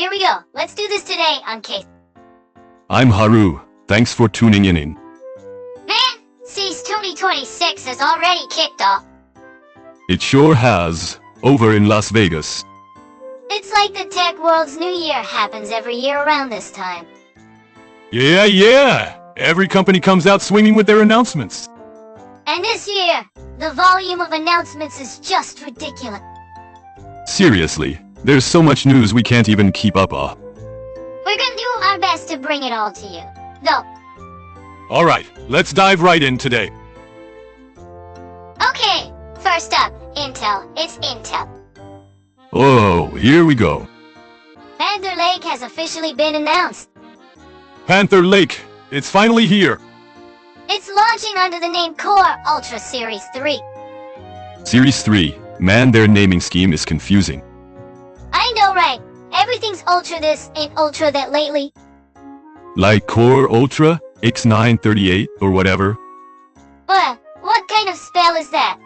here we go. Let's do this today on Casey. I'm Haru. Thanks for tuning in. Man, CES 2026 has already kicked off. It sure has, over in Las Vegas. It's like the tech world's new year happens every year around this time. Yeah. Every company comes out swinging with their announcements. And this year, the volume of announcements is just ridiculous. Seriously, there's so much news we can't even keep up. We're gonna do our best to bring it all to you, though. Alright, let's dive right in today. Okay, first up, Intel. It's Intel. Oh, here we go. Panther Lake has officially been announced. Panther Lake, it's finally here. It's launching under the name Core Ultra Series 3. Series 3, man, their naming scheme is confusing. I know, right? Everything's Ultra this, ain't Ultra that lately. Like Core Ultra, X938, or whatever. What kind of spell is that?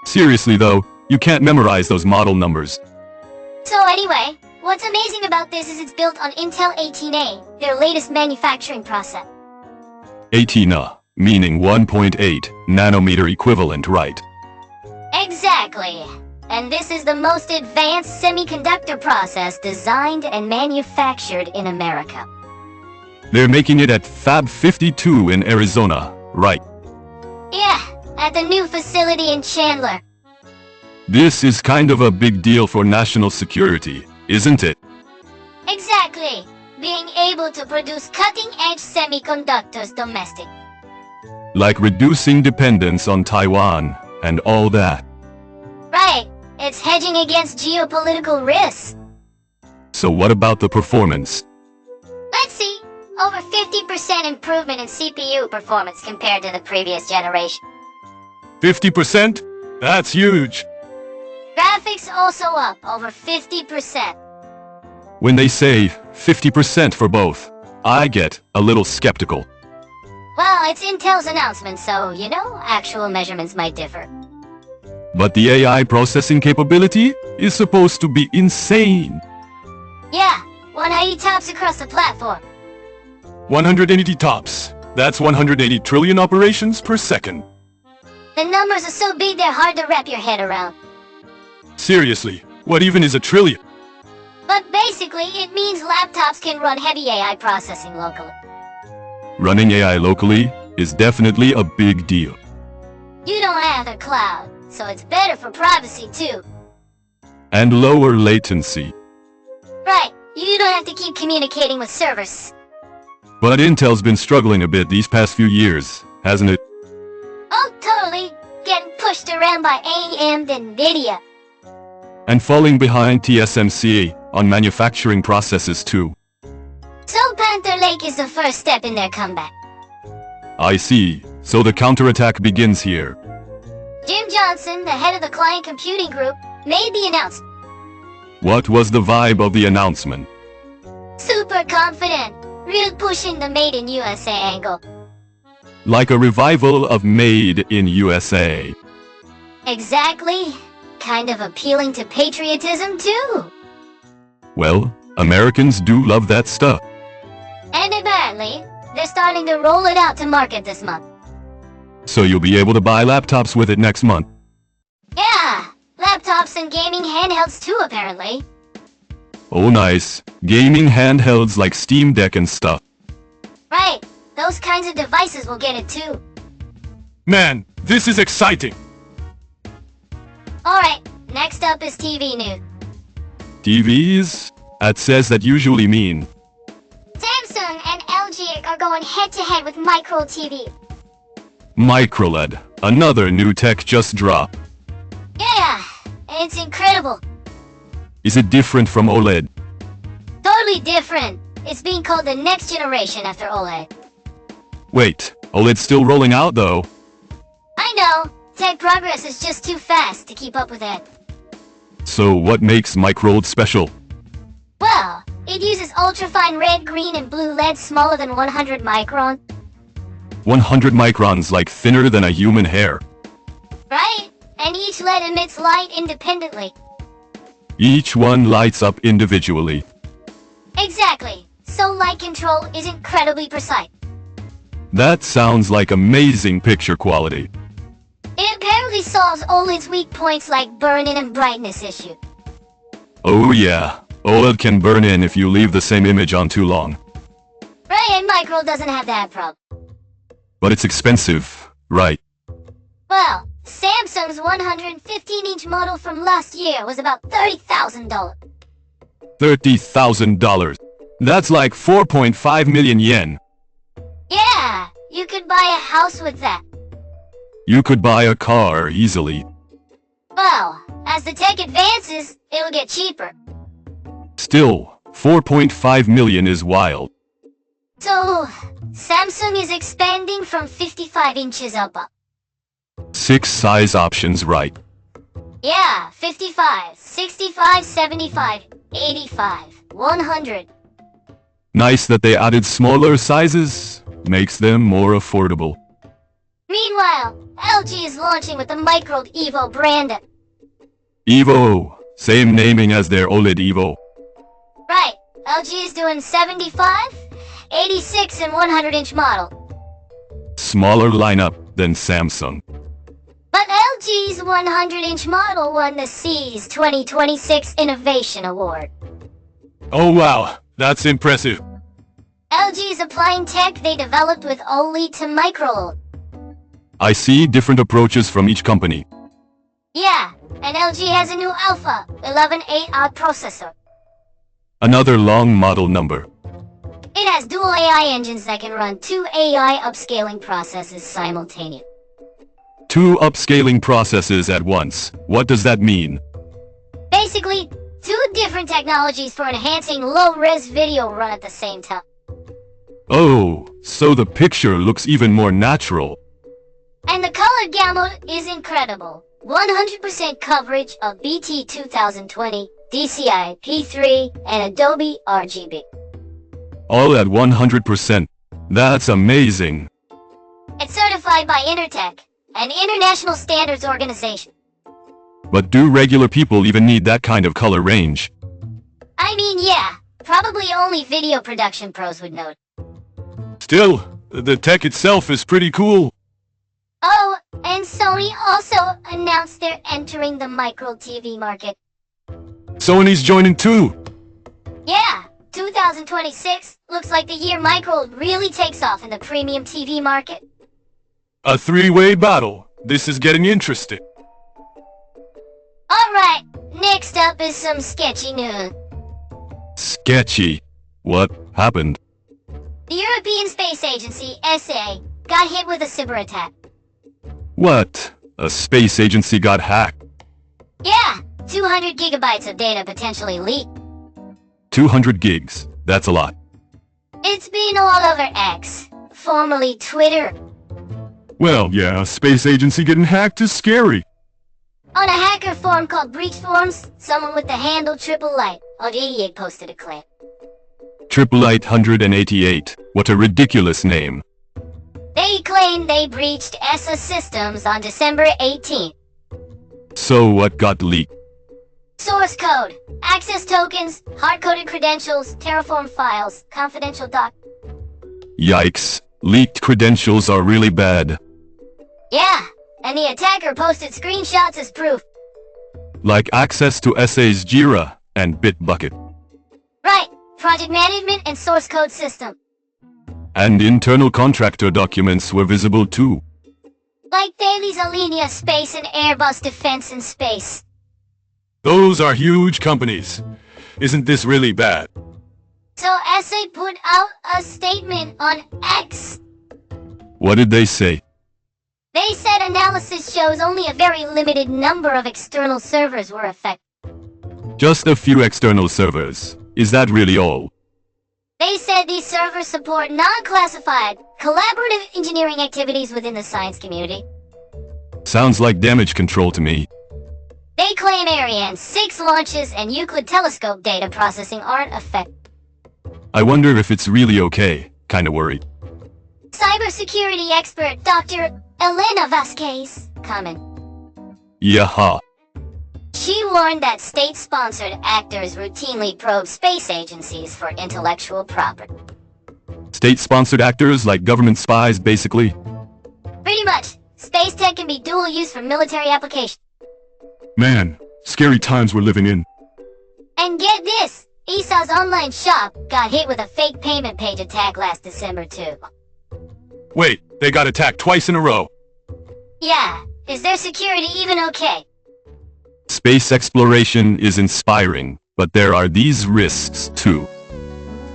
Seriously though, you can't memorize those model numbers. So anyway, what's amazing about this is it's built on Intel 18A, their latest manufacturing process. 18A, meaning 1.8 nanometer equivalent, right? Exactly. And this is the most advanced semiconductor process designed and manufactured in America. They're making it at Fab 52 in Arizona, right? Yeah, at the new facility in Chandler. This is kind of a big deal for national security, isn't it? Exactly. Being able to produce cutting-edge semiconductors domestic. Like reducing dependence on Taiwan and all that. Right. It's hedging against geopolitical risks. So what about the performance? Let's see. Over 50% improvement in CPU performance compared to the previous generation. 50%? That's huge. Graphics also up over 50%. When they say 50% for both, I get a little skeptical. Well, it's Intel's announcement, so, you know, actual measurements might differ. But the AI processing capability is supposed to be insane. Yeah, 180 tops across the platform. 180 tops. That's 180 trillion operations per second. The numbers are so big they're hard to wrap your head around. Seriously, what even is a trillion? But basically, it means laptops can run heavy AI processing locally. Running AI locally is definitely a big deal. You don't have the cloud, so it's better for privacy too. And lower latency. Right, you don't have to keep communicating with servers. But Intel's been struggling a bit these past few years, hasn't it? Oh, totally. Getting pushed around by AMD and NVIDIA. And falling behind TSMC on manufacturing processes too. So Panther Lake is the first step in their comeback. I see. So the counterattack begins here. Jim Johnson, the head of the client computing group, made the announcement. What was the vibe of the announcement? Super confident. Real pushing the Made in USA angle. Like a revival of Made in USA. Exactly. Kind of appealing to patriotism too. Well, Americans do love that stuff. And apparently, they're starting to roll it out to market this month. So you'll be able to buy laptops with it next month. Yeah, laptops and gaming handhelds too apparently. Oh nice. Gaming handhelds like Steam Deck and stuff. Right, those kinds of devices will get it too. Man, this is exciting. Alright, next up is TV news. TVs? That says that usually mean. Samsung and LG are going head-to-head with Micro TV. Micro LED. Another new tech just dropped. Yeah, it's incredible. Is it different from OLED? Totally different. It's being called the next generation after OLED. Wait, OLED's still rolling out though. I know. Tech progress is just too fast to keep up with it. So what makes Micro LED special? Well, it uses ultra-fine red, green, and blue LEDs smaller than 100 microns. 100 microns, like thinner than a human hair. Right, and each LED emits light independently. Each one lights up individually. control is incredibly precise. That sounds like amazing picture quality. It apparently solves OLED's weak points like burn-in and brightness issue. Oh yeah, OLED can burn in if you leave the same image on too long. Right, and Micro doesn't have that problem. But it's expensive, right? Well, Samsung's 115-inch model from last year was about $30,000. $30,000. That's like 4.5 million yen. Yeah, you could buy a house with that. You could buy a car easily. Well, as the tech advances, it'll get cheaper. Still, 4.5 million is wild. So, Samsung is expanding from 55 inches up. 6 size options, right? Yeah, 55, 65, 75, 85, 100. Nice that they added smaller sizes. Makes them more affordable. Meanwhile, LG is launching with the Micro Evo brand. Evo. Same naming as their OLED Evo. Right, LG is doing 75, 86, and 100-inch model. Smaller lineup than Samsung. But LG's 100-inch model won the CES 2026 Innovation Award. Oh wow, that's impressive. LG is applying tech they developed with OLED to Micro. I see different approaches from each company. Yeah, and LG has a new Alpha 11A processor. Another long model number. It has dual AI engines that can run 2 AI upscaling processes simultaneously. 2 upscaling processes at once. What does that mean? Basically, 2 different technologies for enhancing low-res video run at the same time. Oh, so the picture looks even more natural. And the color gamut is incredible. 100% coverage of BT 2020, DCI P3, and Adobe RGB. All at 100%. That's amazing. It's certified by Intertech, an international standards organization. But do regular people even need that kind of color range? I mean, yeah, probably only video production pros would know. Still, the tech itself is pretty cool. Oh, and Sony also announced they're entering the micro TV market. Sony's joining too. Yeah, 2026 looks like the year micro really takes off in the premium TV market. A 3-way battle. This is getting interesting. Alright, next up is some sketchy news. Sketchy. What happened? The European Space Agency, SA, got hit with a cyber attack. What? A space agency got hacked? Yeah, 200 gigabytes of data potentially leaked. 200 gigs. That's a lot. It's been all over X, formerly Twitter. Well, yeah, a space agency getting hacked is scary. On a hacker forum called Breach Forums, someone with the handle Triple Light of 88 posted a claim. Triple 888. What a ridiculous name. They claim they breached ESA systems on December 18th. So what got leaked? Source code, access tokens, hard-coded credentials, Terraform files, confidential doc. Yikes. Leaked credentials are really bad. Yeah, and the attacker posted screenshots as proof. Like access to SA's Jira and Bitbucket. Right, project management and source code system. And internal contractor documents were visible too. Like Thales Alenia Space and Airbus Defense and Space. Those are huge companies. Isn't this really bad? So SA put out a statement on X. What did they say? They said analysis shows only a very limited number of external servers were affected. Just a few external servers. Is that really all? They said these servers support non-classified, collaborative engineering activities within the science community. Sounds like damage control to me. They claim Ariane 6 launches and Euclid telescope data processing aren't affected. I wonder if it's really okay. Kinda worried. Cybersecurity expert Dr. Elena Vasquez comment. Yaha. She warned that state-sponsored actors routinely probe space agencies for intellectual property. State-sponsored actors like government spies, basically. Pretty much. Space tech can be dual use for military applications. Man, scary times we're living in. And get this! ESA's online shop got hit with a fake payment page attack last December too. Wait, they got attacked twice in a row. Yeah, is their security even okay? Space exploration is inspiring, but there are these risks too.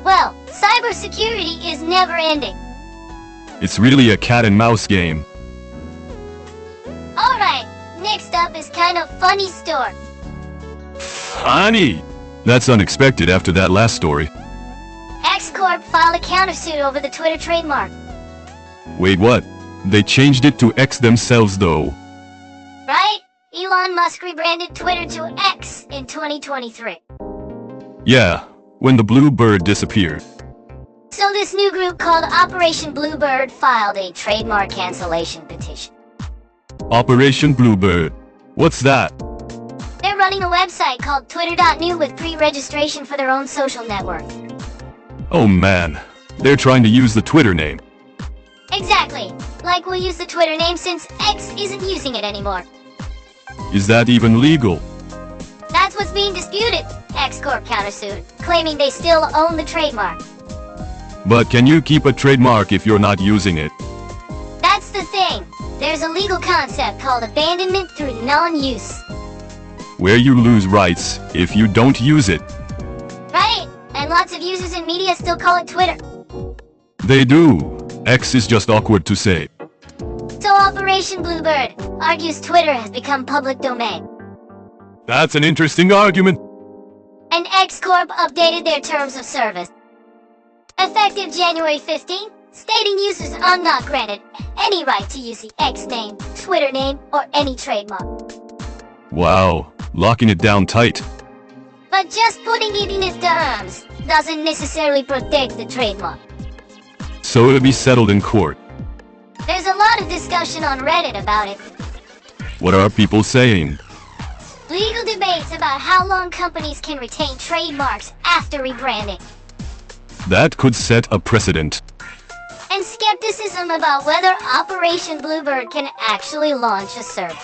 Well, cybersecurity is never ending. It's really a cat and mouse game. Alright, next up is kind of funny story. Funny? That's unexpected after that last story. X Corp filed a countersuit over the Twitter trademark. Wait, what? They changed it to X themselves though. Right? Elon Musk rebranded Twitter to X in 2023. Yeah, when the blue bird disappeared. So this new group called Operation Bluebird filed a trademark cancellation petition. Operation Bluebird. What's that? They're running a website called Twitter.new with pre-registration for their own social network. Oh man, they're trying to use the Twitter name. Exactly. Like we'll use the Twitter name since X isn't using it anymore. Is that even legal? That's what's being disputed, X Corp countersued, claiming they still own the trademark. But can you keep a trademark if you're not using it? That's the thing. There's a legal concept called abandonment through non-use. Where you lose rights if you don't use it. Right, and lots of users in media still call it Twitter. They do. X is just awkward to say. So Operation Bluebird argues Twitter has become public domain. That's an interesting argument. And X Corp updated their terms of service. Effective January 15th, stating users are not granted any right to use the X name, Twitter name, or any trademark. Wow, locking it down tight. But just putting it in its terms doesn't necessarily protect the trademark. So it'll be settled in court. There's a lot of discussion on Reddit about it. What are people saying? Legal debates about how long companies can retain trademarks after rebranding. That could set a precedent. And skepticism about whether Operation Bluebird can actually launch a service.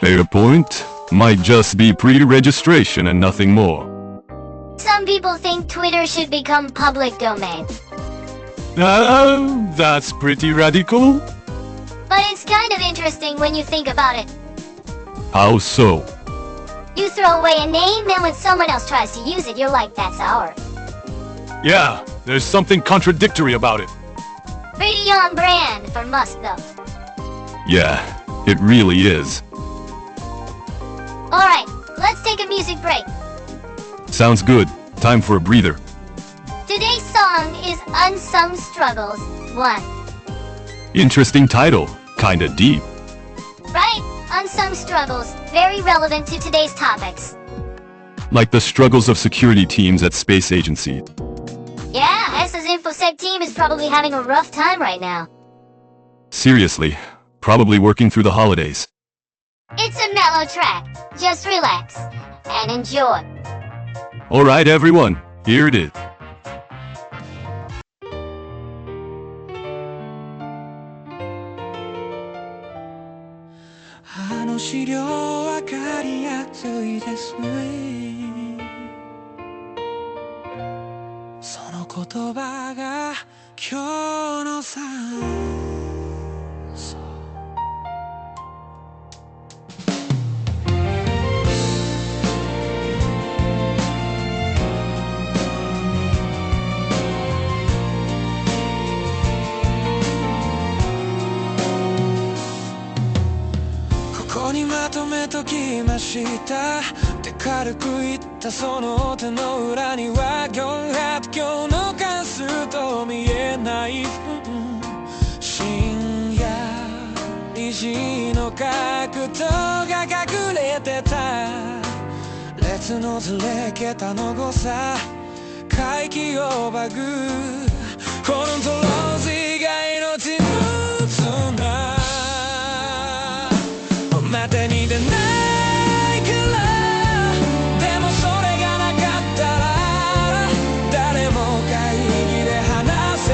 Fair point. Might just be pre-registration and nothing more. Some people think Twitter should become public domain. That's pretty radical. But it's kind of interesting when you think about it. How so? You throw away a name, and when someone else tries to use it, you're like, that's ours. Yeah, there's something contradictory about it. Pretty on brand for Musk, though. Yeah, it really is. Alright, let's take a music break. Sounds good. Time for a breather. Today's song is Unsung Struggles 1. Interesting title. Kinda deep. Right? Unsung Struggles, very relevant to today's topics. Like the struggles of security teams at space agencies. Yeah, ESA's InfoSec team is probably having a rough time right now. Seriously, probably working through the holidays. It's a mellow track. Just relax and enjoy. Alright everyone, here it is. あの資料わかりやすいですねその言葉が今日の酸素ここにまとめときましたって軽く言ったその手の裏には発狂の関数と見えない深夜理事の角度が隠れてた列のずれ桁の誤差回帰をバグコントローズ以外の緻密な表に出ないからでもそれがなかったら誰も会議で話せ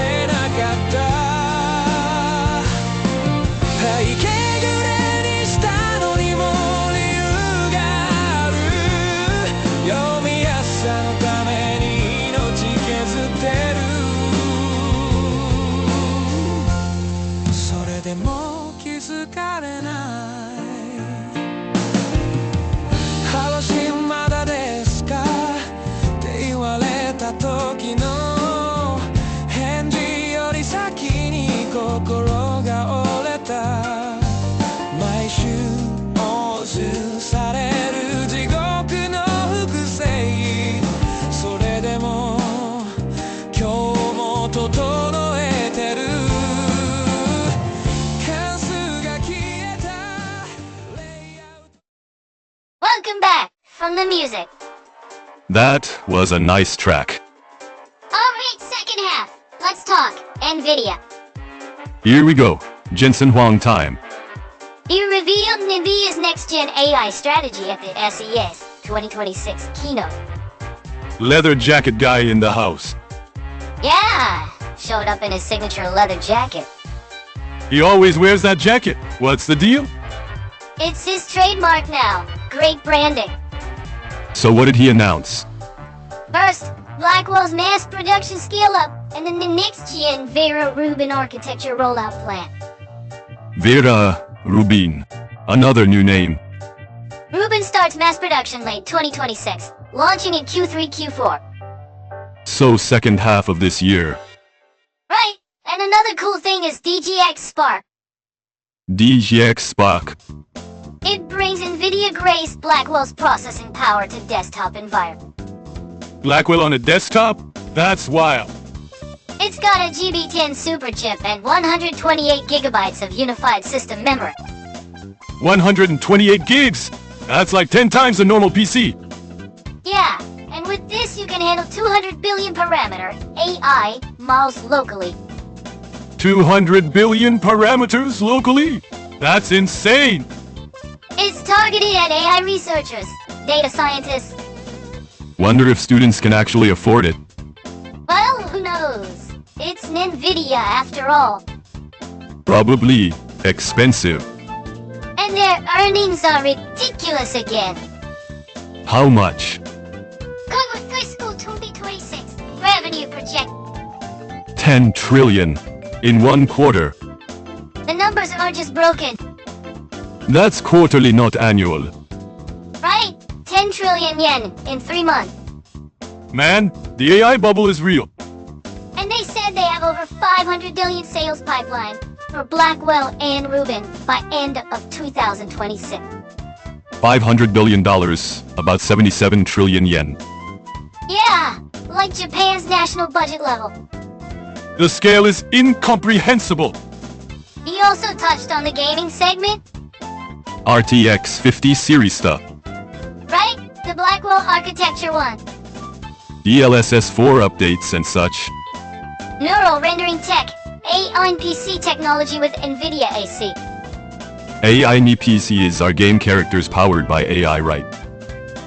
the music. That was a nice track. Alright, second half. Let's talk NVIDIA. Here we go. Jensen Huang time. He revealed NVIDIA's next-gen AI strategy at the CES 2026 keynote. Leather jacket guy in the house. Yeah, showed up in his signature leather jacket. He always wears that jacket. What's the deal? It's his trademark now. Great branding. So what did he announce? First, Blackwell's mass production scale-up, and then the next-gen Vera Rubin architecture rollout plan. Vera Rubin. Another new name. Rubin starts mass production late 2026, launching in Q3, Q4. So second half of this year. Right, and another cool thing is DGX Spark. DGX Spark. It brings NVIDIA Grace Blackwell's processing power to desktop environment. Blackwell on a desktop? That's wild. It's got a GB10 superchip and 128 gigabytes of unified system memory. 128 gigs! That's like 10 times a normal PC. Yeah, and with this you can handle 200 billion parameter AI models locally. 200 billion parameters locally? That's insane! It's targeted at AI researchers, data scientists. Wonder if students can actually afford it. Well, who knows? It's NVIDIA after all. Probably expensive. And their earnings are ridiculous again. How much? Coqui fiscal 2026 revenue project. 10 trillion. In 1 quarter. The numbers are just broken. That's quarterly, not annual. Right? 10 trillion yen in 3 months. Man, the AI bubble is real. And they said they have over 500 billion sales pipeline for Blackwell and Rubin by end of 2026. $500 billion, about 77 trillion yen. Yeah, like Japan's national budget level. The scale is incomprehensible. He also touched on the gaming segment. RTX 50 series stuff. Right? The Blackwell architecture one. DLSS 4 updates and such. Neural rendering tech. AI and PC technology with NVIDIA AC. AI and PCs are game characters powered by AI, right?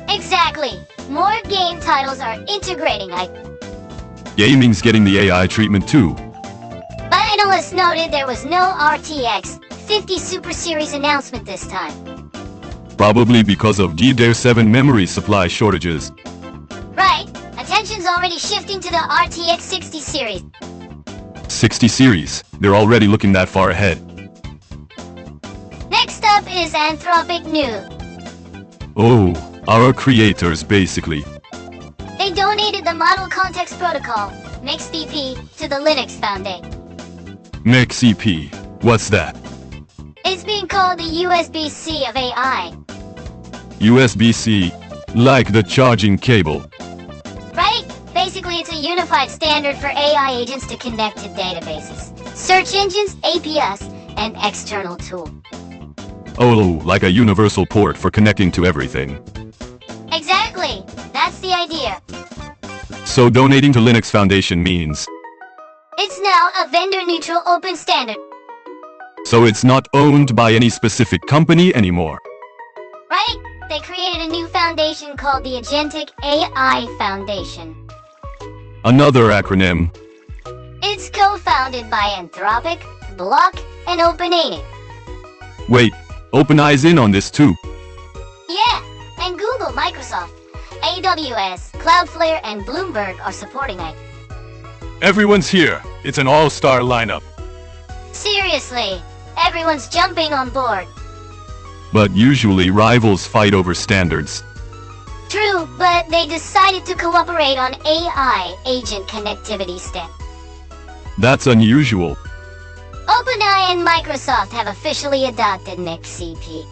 Exactly. More game titles are integrating AI. Gaming's getting the AI treatment too. But analysts noted there was no RTX 50 Super Series announcement this time. Probably because of DDR7 memory supply shortages. Right. Attention's already shifting to the RTX 60 series. 60 series. They're already looking that far ahead. Next up is Anthropic New. Oh, our creators basically. They donated the Model Context Protocol, MixDP, to the Linux Foundation. MixCP. What's that? It's being called the USB-C of AI. USB-C. Like the charging cable. Right? Basically, it's a unified standard for AI agents to connect to databases, search engines, APIs, and external tools. Oh, like a universal port for connecting to everything. Exactly. That's the idea. So donating to Linux Foundation means... It's now a vendor-neutral open standard. So it's not owned by any specific company anymore. Right? They created a new foundation called the Agentic AI Foundation. Another acronym. It's co-founded by Anthropic, Block, and OpenAI. Wait, OpenAI's in on this too. Yeah, and Google, Microsoft, AWS, Cloudflare, and Bloomberg are supporting it. Everyone's here. It's an all-star lineup. Seriously, everyone's jumping on board. But usually rivals fight over standards. True, but they decided to cooperate on AI agent connectivity step. That's unusual. OpenAI and Microsoft have officially adopted MixCP.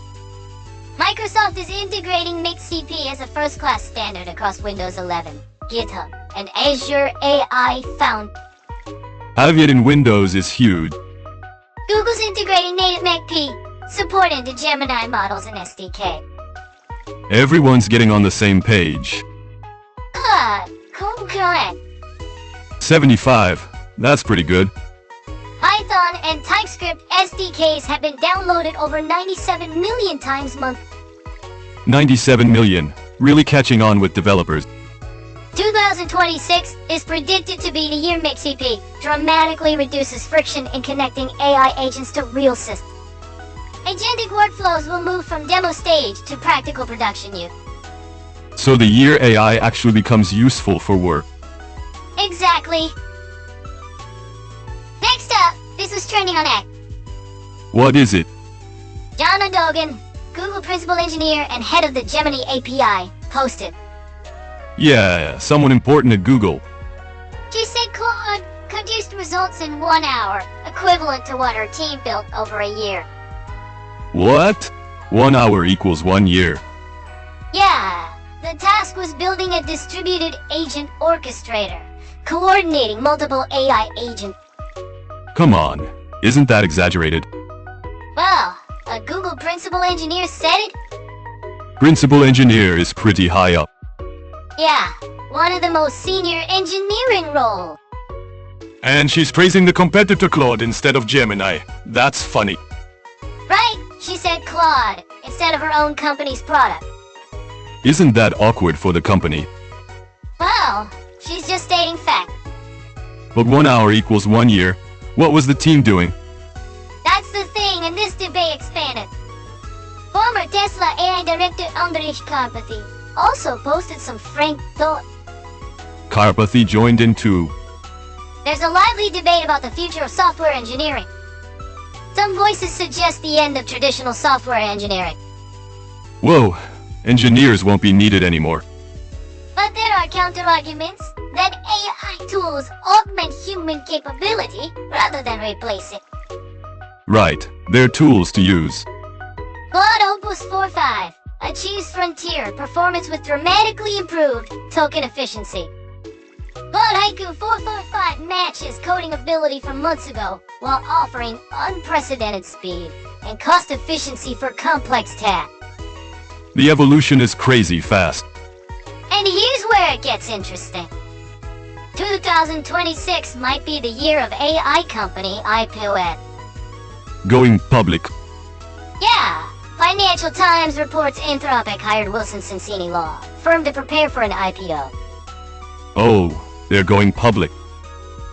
Microsoft is integrating MixCP as a first-class standard across Windows 11, GitHub, and Azure AI Foundry. Having it in Windows is huge. Google's integrating native MacP, support into Gemini models and SDK. Everyone's getting on the same page. Correct. 75. That's pretty good. Python and TypeScript SDKs have been downloaded over 97 million times monthly. 97 million. Really catching on with developers. 2026 is predicted to be the year MixCP dramatically reduces friction in connecting AI agents to real systems. Agentic workflows will move from demo stage to practical production use. So the year AI actually becomes useful for work. Exactly. Next up, this was trending on X. What is it? John O'Dogan, Google principal engineer and head of the Gemini API, posted. Yeah, someone important at Google. She said Claude produced results in 1 hour, equivalent to what her team built over a year. What? 1 hour equals 1 year. Yeah, the task was building a distributed agent orchestrator, coordinating multiple AI agents. Come on, isn't that exaggerated? Well, a Google principal engineer said it? Principal engineer is pretty high up. Yeah, one of the most senior engineering roles. And she's praising the competitor Claude instead of Gemini. That's funny. Right, she said Claude, instead of her own company's product. Isn't that awkward for the company? Well, she's just stating fact. But 1 hour equals 1 year. What was the team doing? That's the thing, and this debate expanded. Former Tesla AI director Andrej Karpathy also posted some frank thought. Karpathy joined in too. There's a lively debate about the future of software engineering. Some voices suggest the end of traditional software engineering. Whoa, engineers won't be needed anymore. But there are counter-arguments that AI tools augment human capability rather than replace it. Right, they're tools to use. Claude Opus 4.5 achieves frontier performance with dramatically improved token efficiency. Claude Haiku 4.5 matches coding ability from months ago while offering unprecedented speed and cost efficiency for complex tasks. The evolution is crazy fast. And here's where it gets interesting. 2026 might be the year of AI company IPO. Going public. Yeah, Financial Times reports Anthropic hired Wilson Sonsini Law firm to prepare for an IPO. Oh, they're going public.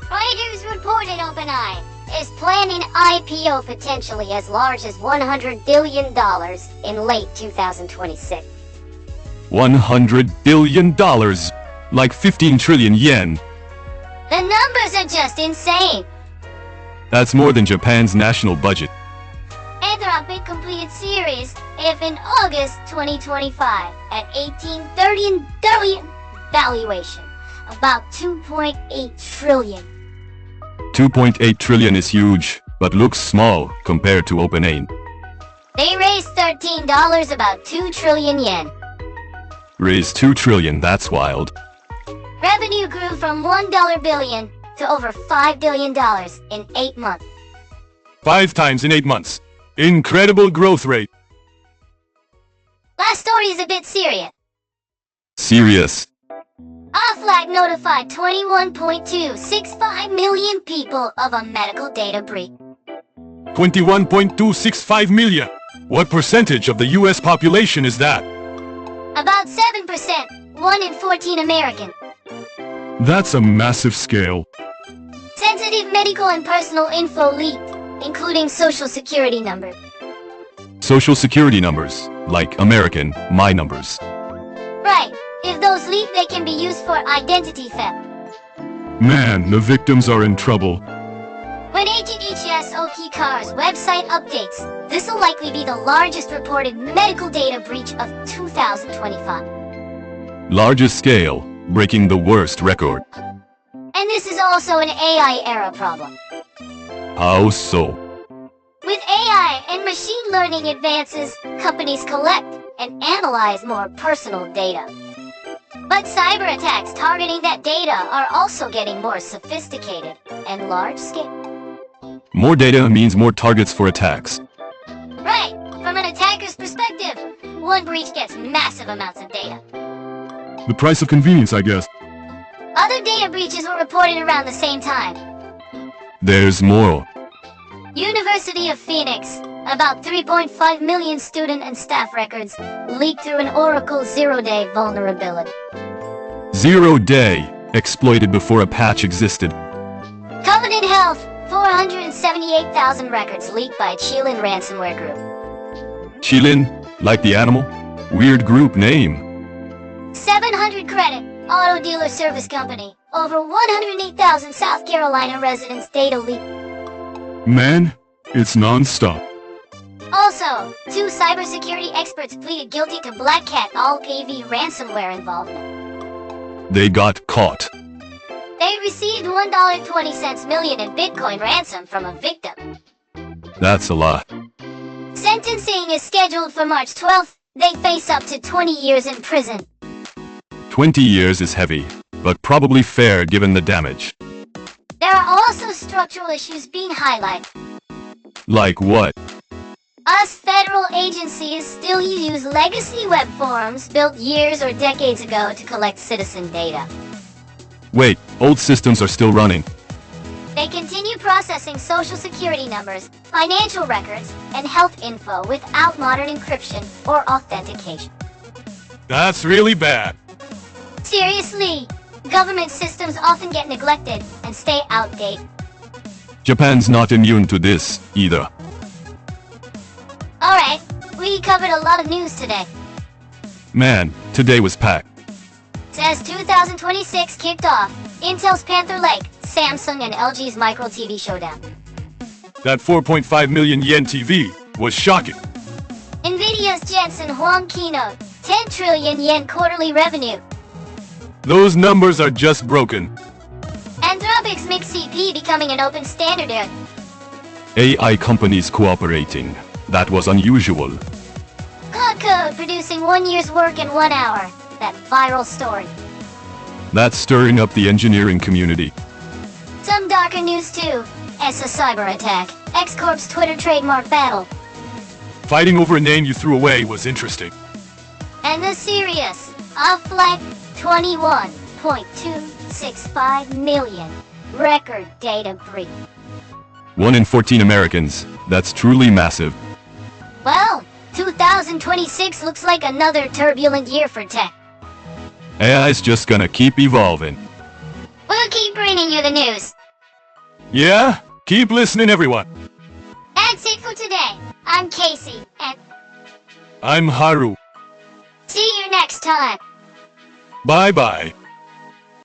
Reuters reported OpenAI is planning IPO potentially as large as $100 billion in late 2026. $100 billion. Like 15 trillion yen. The numbers are just insane. That's more than Japan's national budget. Anthropic completed Series F in August 2025 at $18 billion valuation, about 2.8 trillion. 2.8 trillion is huge, but looks small compared to OpenAI. They raised $13, about 2 trillion yen. Raised 2 trillion, that's wild. Revenue grew from $1 billion to over $5 billion in 8 months. 5 times in 8 months. Incredible growth rate. Last story is a bit serious. Serious. Aflac notified 21.265 million people of a medical data breach. 21.265 million. What percentage of the US population is that? About 7%, 1 in 14 Americans. That's a massive scale. Sensitive medical and personal info leaked, including social security numbers. Social security numbers, like American, my numbers. Right. If those leak, they can be used for identity theft. Man, the victims are in trouble. When HTTS Oki Car's website updates, this will likely be the largest reported medical data breach of 2025. Largest scale, breaking the worst record. And this is also an AI era problem. How so? With AI and machine learning advances, companies collect and analyze more personal data. But cyber attacks targeting that data are also getting more sophisticated and large-scale. More data means more targets for attacks. Right. From an attacker's perspective, one breach gets massive amounts of data. The price of convenience, I guess. Other data breaches were reported around the same time. There's more. University of Phoenix. About 3.5 million student and staff records leaked through an Oracle zero-day vulnerability. 0 day. Exploited before a patch existed. Covenant Health. 478,000 records leaked by a Chilean ransomware group. Chilean? Like the animal? Weird group name. 700 Credit. Auto dealer service company. Over 108,000 South Carolina residents data leak. Man, it's non-stop. Also, 2 cybersecurity experts pleaded guilty to Black Cat all-AV ransomware involvement. They got caught. They received $1.20 million in Bitcoin ransom from a victim. That's a lot. Sentencing is scheduled for March 12th. They face up to 20 years in prison. 20 years is heavy, but probably fair given the damage. There are also structural issues being highlighted. Like what? Us federal agencies still use legacy web forms built years or decades ago to collect citizen data. Wait, old systems are still running. They continue processing social security numbers, financial records, and health info without modern encryption or authentication. That's really bad. Seriously, government systems often get neglected and stay outdated. Japan's not immune to this, either. Alright, we covered a lot of news today. Man, today was packed. Says 2026 kicked off, Intel's Panther Lake, Samsung and LG's Micro TV showdown. That 4.5 million yen TV was shocking. NVIDIA's Jensen Huang keynote, 10 trillion yen quarterly revenue. Those numbers are just broken. Anthropic's MixCP becoming an open standard area. AI companies cooperating. That was unusual. Cloud Code producing 1 year's work in 1 hour. That viral story. That's stirring up the engineering community. Some darker news too. ESA cyber attack. X-Corp's Twitter trademark battle. Fighting over a name you threw away was interesting. And the serious. Off-flight 21.265 million. Record data breach. 1 in 14 Americans. That's truly massive. Well, 2026 looks like another turbulent year for tech. AI's just gonna keep evolving. We'll keep bringing you the news. Yeah? Keep listening, everyone. That's it for today. I'm Casey, and I'm Haru. see you next time. Bye-bye.